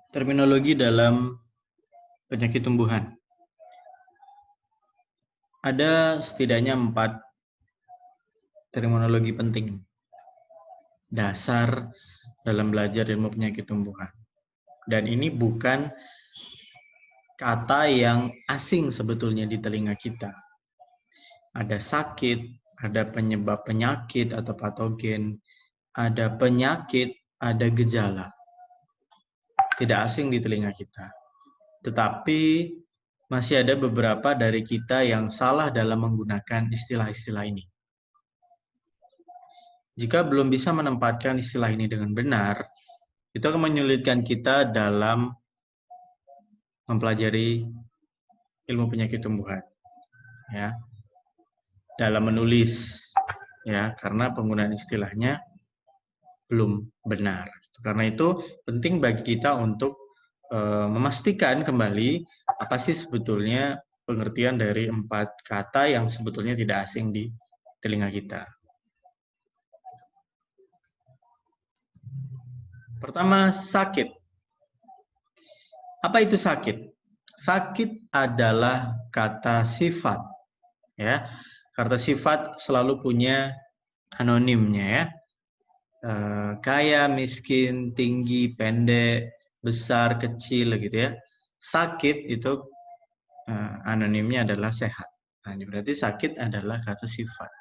Terminologi dalam penyakit tumbuhan. Ada setidaknya 4 terminologi penting dasar dalam belajar ilmu penyakit tumbuhan. Dan ini bukan kata yang asing sebetulnya di telinga kita. Ada sakit, ada penyebab penyakit atau patogen, ada penyakit, ada gejala. Tidak asing di telinga kita. Tetapi masih ada beberapa dari kita yang salah dalam menggunakan istilah-istilah ini. Jika belum bisa menempatkan istilah ini dengan benar, itu akan menyulitkan kita dalam mempelajari ilmu penyakit tumbuhan, ya, dalam menulis, ya, karena penggunaan istilahnya belum benar. Karena itu penting bagi kita untuk memastikan kembali apa sih sebetulnya pengertian dari 4 kata yang sebetulnya tidak asing di telinga kita. Pertama, sakit. Apa itu sakit? Sakit adalah kata sifat, ya. Kata sifat selalu punya anonimnya, ya. Kaya, miskin, tinggi, pendek, besar, kecil, gitu ya. Sakit itu anonimnya adalah sehat. Nah, berarti sakit adalah kata sifat.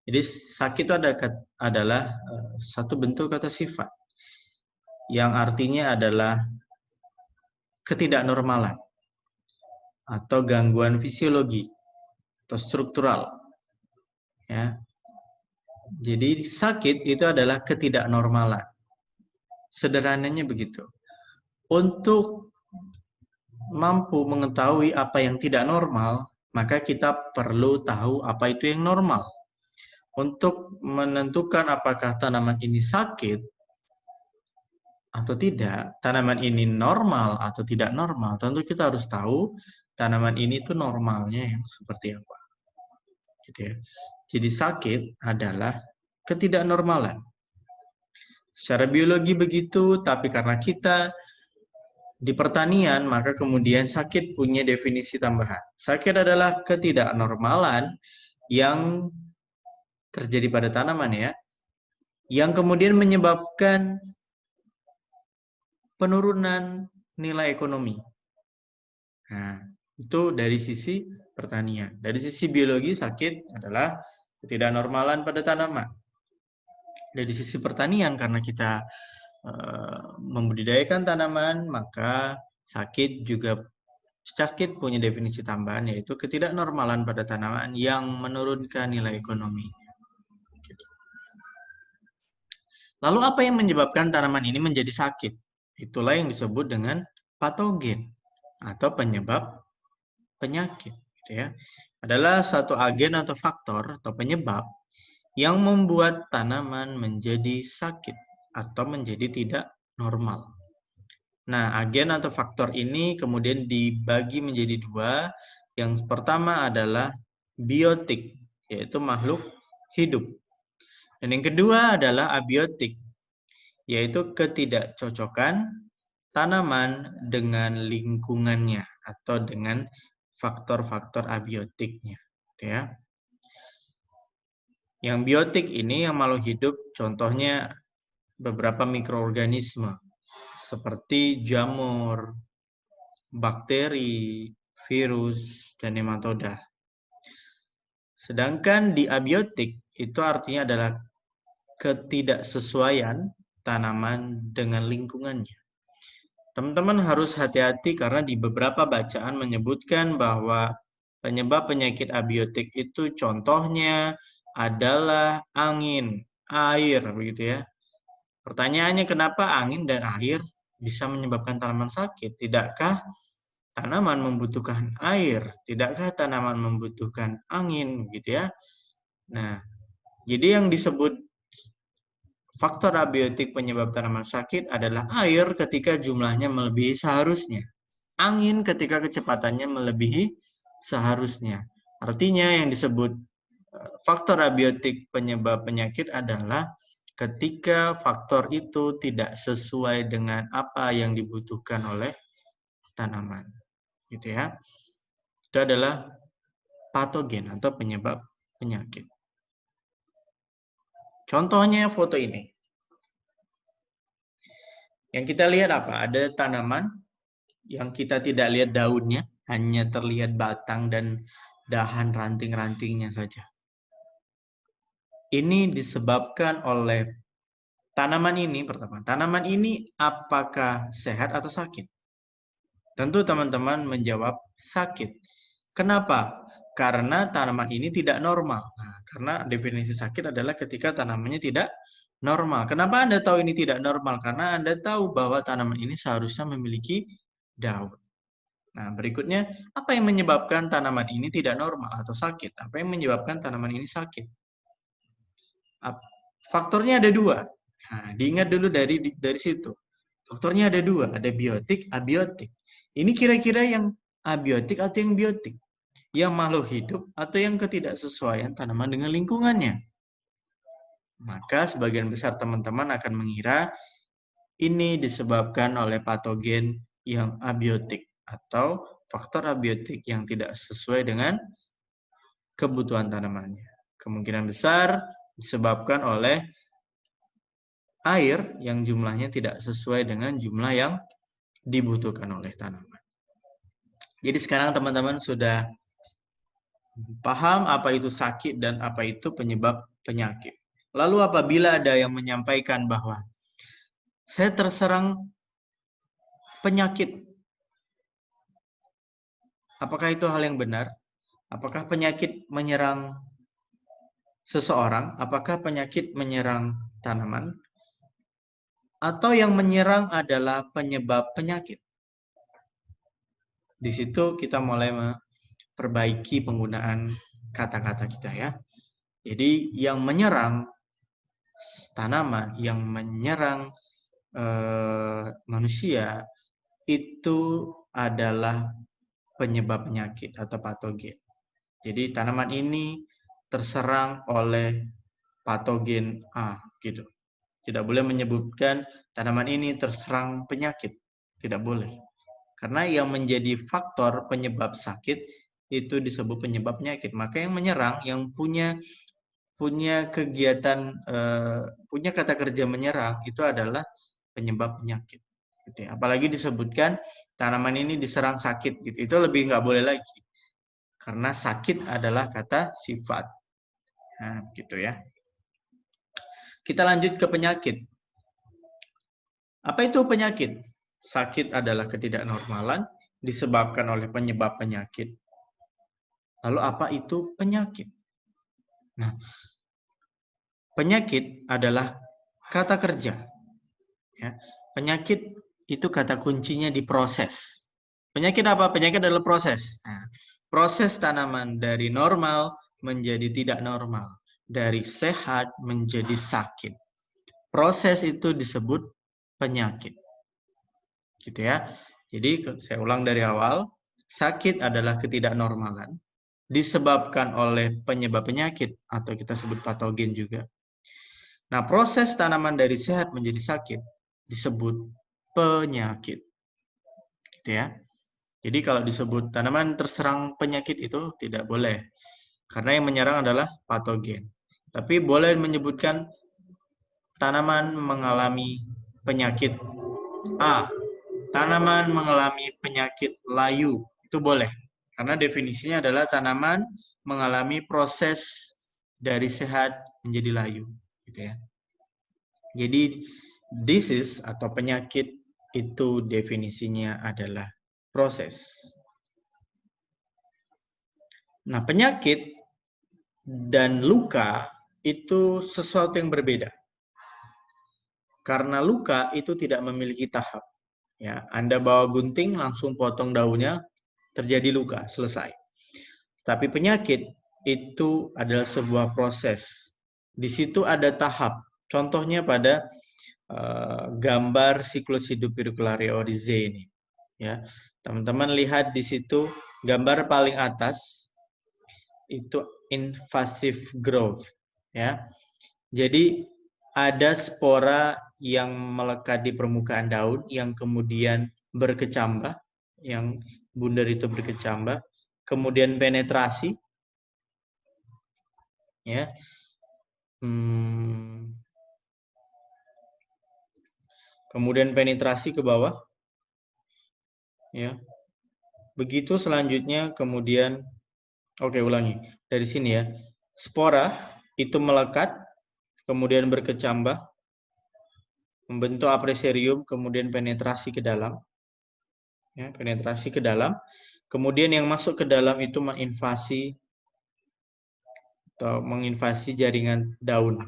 Jadi sakit itu adalah satu bentuk kata sifat yang artinya adalah ketidaknormalan atau gangguan fisiologi atau struktural, ya. Jadi sakit itu adalah ketidaknormalan. Sederhananya begitu. Untuk mampu mengetahui apa yang tidak normal, maka kita perlu tahu apa itu yang normal. Untuk menentukan apakah tanaman ini sakit atau tidak, tanaman ini normal atau tidak normal, tentu kita harus tahu tanaman ini tuh normalnya yang seperti apa. Gitu ya. Jadi sakit adalah ketidaknormalan. Secara biologi begitu, tapi karena kita di pertanian, maka kemudian sakit punya definisi tambahan. Sakit adalah ketidaknormalan yang terjadi pada tanaman, ya, yang kemudian menyebabkan penurunan nilai ekonomi. Nah, itu dari sisi pertanian. Dari sisi biologi, sakit adalah ketidaknormalan pada tanaman. Dari sisi pertanian, karena kita membudidayakan tanaman, maka sakit punya definisi tambahan, yaitu ketidaknormalan pada tanaman yang menurunkan nilai ekonomi. Lalu apa yang menyebabkan tanaman ini menjadi sakit? Itulah yang disebut dengan patogen atau penyebab penyakit, gitu ya. Adalah satu agen atau faktor atau penyebab yang membuat tanaman menjadi sakit atau menjadi tidak normal. Nah, agen atau faktor ini kemudian dibagi menjadi 2. Yang pertama adalah biotik, yaitu makhluk hidup. Dan yang kedua adalah abiotik, yaitu ketidakcocokan tanaman dengan lingkungannya atau dengan faktor-faktor abiotiknya, gitu ya. Yang biotik ini yang makhluk hidup, contohnya beberapa mikroorganisme seperti jamur, bakteri, virus, dan nematoda. Sedangkan di abiotik itu artinya adalah ketidaksesuaian tanaman dengan lingkungannya. Teman-teman harus hati-hati karena di beberapa bacaan menyebutkan bahwa penyebab penyakit abiotik itu contohnya adalah angin, air, begitu ya. Pertanyaannya, kenapa angin dan air bisa menyebabkan tanaman sakit? Tidakkah tanaman membutuhkan air? Tidakkah tanaman membutuhkan angin, gitu ya? Nah, jadi yang disebut faktor abiotik penyebab tanaman sakit adalah air ketika jumlahnya melebihi seharusnya. Angin ketika kecepatannya melebihi seharusnya. Artinya yang disebut faktor abiotik penyebab penyakit adalah ketika faktor itu tidak sesuai dengan apa yang dibutuhkan oleh tanaman. Gitu ya. Itu adalah patogen atau penyebab penyakit. Contohnya foto ini. Yang kita lihat apa? Ada tanaman yang kita tidak lihat daunnya, hanya terlihat batang dan dahan ranting-rantingnya saja. Ini disebabkan oleh tanaman ini, pertama, tanaman ini apakah sehat atau sakit? Tentu teman-teman menjawab sakit. Kenapa? Karena tanaman ini tidak normal. Nah, karena definisi sakit adalah ketika tanamannya tidak normal. Kenapa Anda tahu ini tidak normal? Karena Anda tahu bahwa tanaman ini seharusnya memiliki daun. Nah, berikutnya, apa yang menyebabkan tanaman ini tidak normal atau sakit? Apa yang menyebabkan tanaman ini sakit? Faktornya ada dua. Nah, diingat dulu dari situ. Faktornya ada dua, ada biotik, abiotik. Ini kira-kira yang abiotik atau yang biotik? Yang makhluk hidup atau yang ketidaksesuaian tanaman dengan lingkungannya? Maka sebagian besar teman-teman akan mengira ini disebabkan oleh patogen yang abiotik atau faktor abiotik yang tidak sesuai dengan kebutuhan tanamannya. Kemungkinan besar disebabkan oleh air yang jumlahnya tidak sesuai dengan jumlah yang dibutuhkan oleh tanaman. Jadi sekarang teman-teman sudah paham apa itu sakit dan apa itu penyebab penyakit. Lalu apabila ada yang menyampaikan bahwa saya terserang penyakit, apakah itu hal yang benar? Apakah penyakit menyerang seseorang? Apakah penyakit menyerang tanaman? Atau yang menyerang adalah penyebab penyakit? Di situ kita mulai memperbaiki penggunaan kata-kata kita ya. Jadi yang menyerang tanaman, yang menyerang manusia itu adalah penyebab penyakit atau patogen. Jadi tanaman ini terserang oleh patogen A gitu. Tidak boleh menyebutkan tanaman ini terserang penyakit. Tidak boleh. Karena yang menjadi faktor penyebab sakit itu disebut penyebab penyakit. Maka yang menyerang, yang punya kegiatan, punya kata kerja menyerang itu adalah penyebab penyakit. Gitu ya. Apalagi disebutkan tanaman ini diserang sakit, gitu. Itu lebih nggak boleh lagi. Karena sakit adalah kata sifat. Nah, gitu ya. Kita lanjut ke penyakit. Apa itu penyakit? Sakit adalah ketidaknormalan disebabkan oleh penyebab penyakit. Lalu apa itu penyakit? Nah, penyakit adalah kata kerja. Ya. Penyakit itu kata kuncinya di proses. Penyakit apa? Penyakit adalah proses. Nah, proses tanaman dari normal menjadi tidak normal. Dari sehat menjadi sakit. Proses itu disebut penyakit. Gitu ya. Jadi saya ulang dari awal, sakit adalah ketidaknormalan disebabkan oleh penyebab penyakit atau kita sebut patogen juga. Nah, proses tanaman dari sehat menjadi sakit disebut penyakit. Gitu ya. Jadi kalau disebut tanaman terserang penyakit itu tidak boleh. Karena yang menyerang adalah patogen. Tapi boleh menyebutkan tanaman mengalami penyakit A. Tanaman mengalami penyakit layu. Itu boleh. Karena definisinya adalah tanaman mengalami proses dari sehat menjadi layu. Gitu ya. Jadi disease atau penyakit itu definisinya adalah proses. Nah, penyakit dan luka itu sesuatu yang berbeda. Karena luka itu tidak memiliki tahap. Ya, Anda bawa gunting langsung potong daunnya, terjadi luka, selesai. Tapi penyakit itu adalah sebuah proses. Di situ ada tahap. Contohnya pada gambar siklus hidup Uricularia oryzae ini. Ya, teman-teman lihat di situ gambar paling atas itu invasive growth. Ya, jadi ada spora yang melekat di permukaan daun yang kemudian berkecambah, yang bundar itu berkecambah, kemudian penetrasi, ya, kemudian penetrasi ke bawah, ya. Begitu selanjutnya kemudian, oke ulangi dari sini ya, spora itu melekat, kemudian berkecambah, membentuk apresarium, kemudian penetrasi ke dalam, ya, penetrasi ke dalam, kemudian yang masuk ke dalam itu menginvasi atau menginvasi jaringan daun,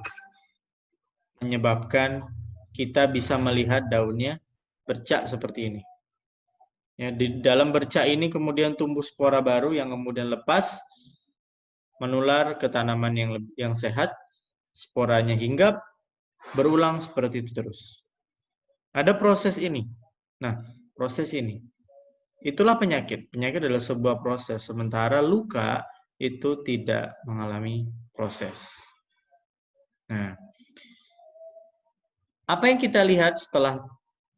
menyebabkan kita bisa melihat daunnya bercak seperti ini. Ya, di dalam bercak ini kemudian tumbuh spora baru yang kemudian lepas, menular ke tanaman yang sehat, sporanya hinggap, berulang seperti itu terus. Ada proses ini. Nah, proses ini. Itulah penyakit. Penyakit adalah sebuah proses, sementara luka itu tidak mengalami proses. Nah, apa yang kita lihat setelah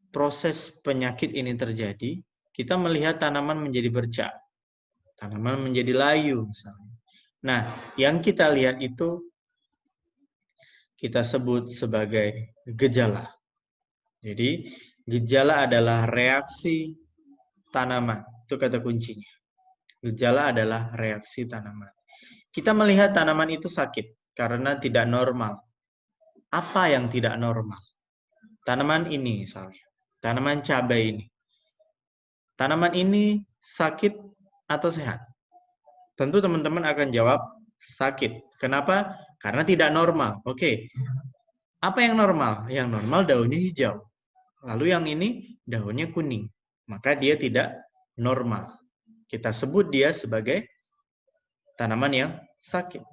proses penyakit ini terjadi? Kita melihat tanaman menjadi bercak, tanaman menjadi layu misalnya. Nah, yang kita lihat itu kita sebut sebagai gejala. Jadi, gejala adalah reaksi tanaman. Itu kata kuncinya. Gejala adalah reaksi tanaman. Kita melihat tanaman itu sakit karena tidak normal. Apa yang tidak normal? Tanaman ini misalnya, tanaman cabai ini. Tanaman ini sakit atau sehat? Tentu teman-teman akan jawab sakit. Kenapa? Karena tidak normal. Oke. Apa yang normal? Yang normal daunnya hijau. Lalu yang ini daunnya kuning. Maka dia tidak normal. Kita sebut dia sebagai tanaman yang sakit.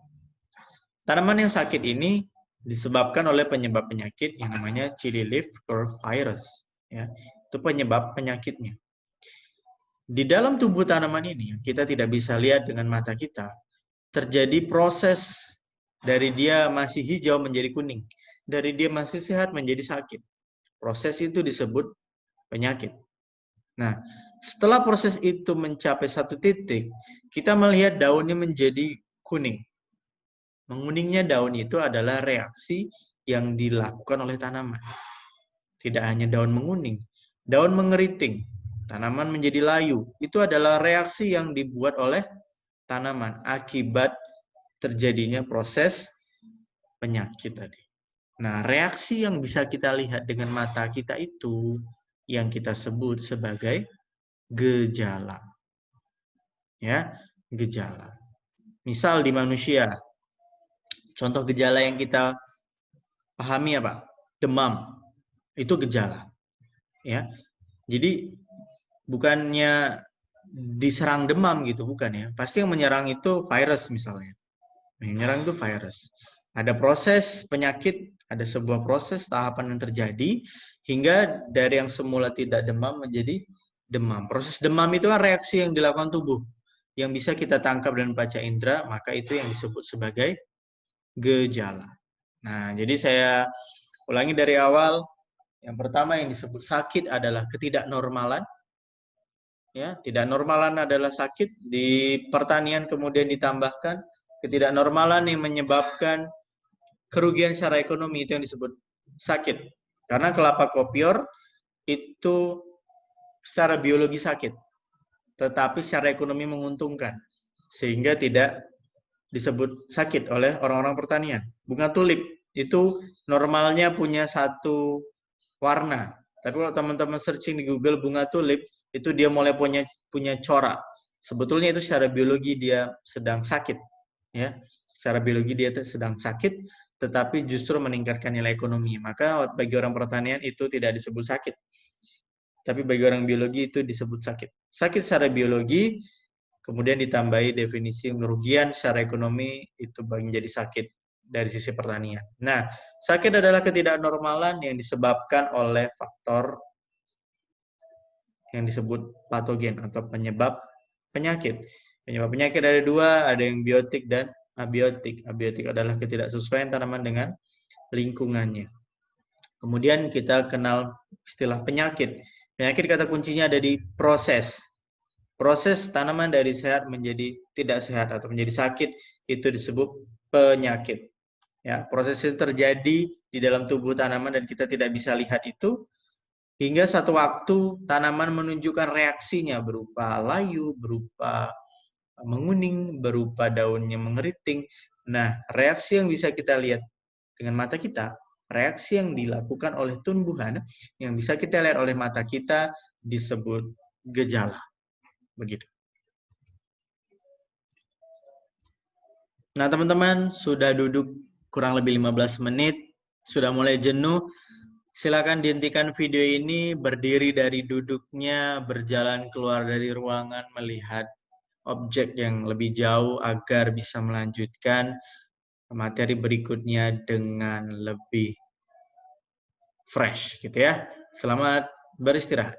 Tanaman yang sakit ini disebabkan oleh penyebab penyakit yang namanya chili leaf curve virus. Ya, itu penyebab penyakitnya. Di dalam tubuh tanaman ini, kita tidak bisa lihat dengan mata kita, terjadi proses dari dia masih hijau menjadi kuning, dari dia masih sehat menjadi sakit. Proses itu disebut penyakit. Nah, setelah proses itu mencapai satu titik, kita melihat daunnya menjadi kuning. Menguningnya daun itu adalah reaksi yang dilakukan oleh tanaman. Tidak hanya daun menguning, daun mengeriting, tanaman menjadi layu. Itu adalah reaksi yang dibuat oleh tanaman akibat terjadinya proses penyakit tadi. Nah, reaksi yang bisa kita lihat dengan mata kita itu yang kita sebut sebagai gejala. Ya, gejala. Misal di manusia, contoh gejala yang kita pahami apa? Demam. Itu gejala. Ya. Jadi bukannya diserang demam gitu, bukan ya. Pasti yang menyerang itu virus misalnya. Yang menyerang itu virus. Ada proses penyakit, ada sebuah proses tahapan yang terjadi hingga dari yang semula tidak demam menjadi demam. Proses demam itu kan reaksi yang dilakukan tubuh yang bisa kita tangkap dan baca indera, maka itu yang disebut sebagai gejala. Nah, jadi saya ulangi dari awal. Yang pertama yang disebut sakit adalah ketidaknormalan. Ya, tidak normalan adalah sakit. Di pertanian kemudian ditambahkan ketidaknormalan yang menyebabkan kerugian secara ekonomi, itu yang disebut sakit. Karena kelapa kopior itu secara biologi sakit, tetapi secara ekonomi menguntungkan, sehingga tidak disebut sakit oleh orang-orang pertanian. Bunga tulip itu normalnya punya satu warna, tapi kalau teman-teman searching di Google bunga tulip, itu dia mulai punya corak. Sebetulnya itu secara biologi dia sedang sakit, ya. Secara biologi dia sedang sakit, tetapi justru meningkatkan nilai ekonomi. Maka bagi orang pertanian itu tidak disebut sakit. Tapi bagi orang biologi itu disebut sakit. Sakit secara biologi, kemudian ditambahi definisi kerugian secara ekonomi, itu menjadi sakit dari sisi pertanian. Nah, sakit adalah ketidaknormalan yang disebabkan oleh faktor yang disebut patogen atau penyebab penyakit. Penyebab penyakit ada dua, ada yang biotik dan abiotik. Abiotik adalah ketidaksesuaian tanaman dengan lingkungannya. Kemudian kita kenal istilah penyakit. Penyakit kata kuncinya ada di proses. Proses tanaman dari sehat menjadi tidak sehat atau menjadi sakit itu disebut penyakit. Ya, proses itu terjadi di dalam tubuh tanaman dan kita tidak bisa lihat itu hingga satu waktu tanaman menunjukkan reaksinya berupa layu, berupa menguning, berupa daunnya mengeriting. Nah, reaksi yang bisa kita lihat dengan mata kita, reaksi yang dilakukan oleh tumbuhan yang bisa kita lihat oleh mata kita disebut gejala. Begitu. Nah, teman-teman sudah duduk kurang lebih 15 menit, sudah mulai jenuh. Silakan dihentikan video ini, berdiri dari duduknya, berjalan keluar dari ruangan, melihat objek yang lebih jauh agar bisa melanjutkan materi berikutnya dengan lebih fresh gitu ya. Selamat beristirahat.